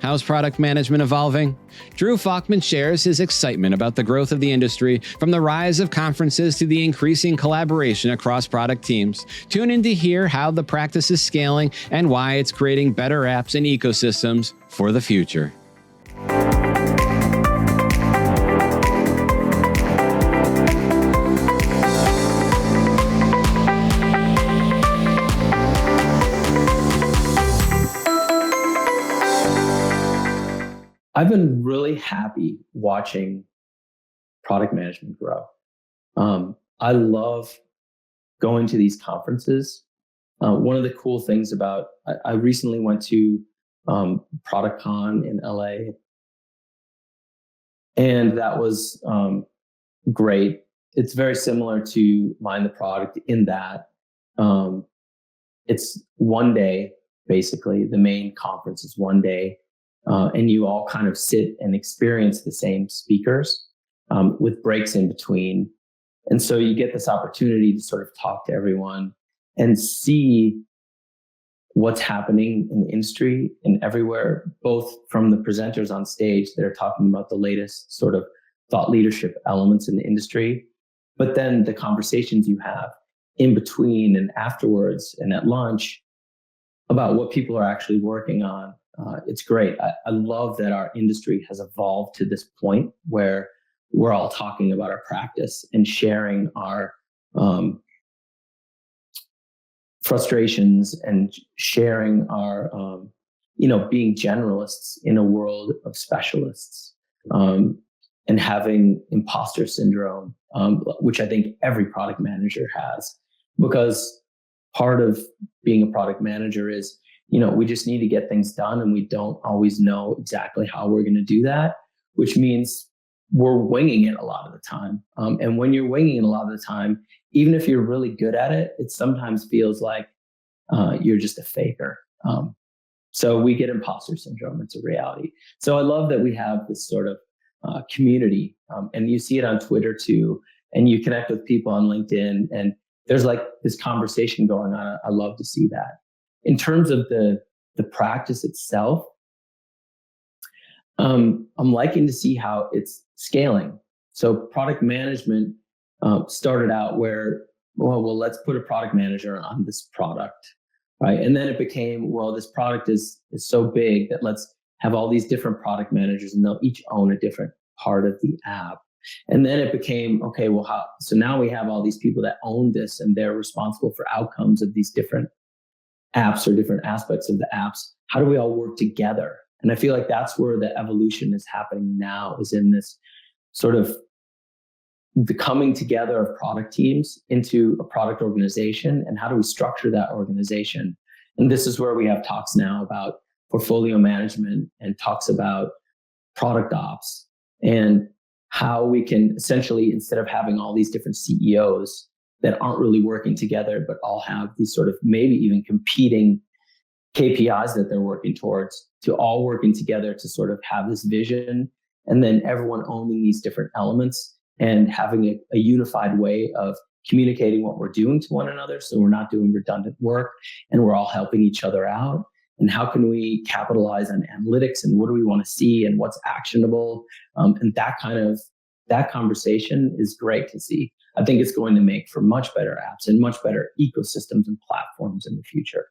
How's product management evolving? Drew Falkman shares his excitement about the growth of the industry, from the rise of conferences to the increasing collaboration across product teams. Tune in to hear how the practice is scaling and why it's creating better apps and ecosystems for the future. I've been really happy watching product management grow. I love going to these conferences. One of the cool things about, I recently went to ProductCon in LA, and that was great. It's very similar to Mind the Product in that it's one day, basically. The main conference is one day. And you all kind of sit and experience the same speakers with breaks in between. And so you get this opportunity to sort of talk to everyone and see what's happening in the industry and everywhere, both from the presenters on stage that are talking about the latest sort of thought leadership elements in the industry, but then the conversations you have in between and afterwards and at lunch about what people are actually working on. It's great. I love that our industry has evolved to this point where we're all talking about our practice and sharing our frustrations and sharing our, being generalists in a world of specialists, and having imposter syndrome, which I think every product manager has, because part of being a product manager is, we just need to get things done, and we don't always know exactly how we're going to do that, which means we're winging it a lot of the time. And when you're winging it a lot of the time, even if you're really good at it, it sometimes feels like you're just a faker. So we get imposter syndrome. It's a reality. So I love that we have this sort of community, and you see it on Twitter too, and you connect with people on LinkedIn, and there's like this conversation going on. I love to see that. In terms of the practice itself, I'm liking to see how it's scaling. So product management started out where, well, let's put a product manager on this product, right? And then it became, well, this product is so big that let's have all these different product managers, and they'll each own a different part of the app. And then it became, okay, well, so now we have all these people that own this, and they're responsible for outcomes of these different apps or different aspects of the apps. How do we all work together? And I feel like that's where the evolution is happening now, is in this sort of the coming together of product teams into a product organization, and how do we structure that organization? And this is where we have talks now about portfolio management and talks about product ops, and how we can essentially, instead of having all these different CEOs that aren't really working together, but all have these sort of maybe even competing KPIs that they're working towards, to all working together to sort of have this vision, and then everyone owning these different elements and having a unified way of communicating what we're doing to one another, so we're not doing redundant work and we're all helping each other out. And how can we capitalize on analytics, and what do we want to see, and what's actionable? And that conversation is great to see. I think it's going to make for much better apps and much better ecosystems and platforms in the future.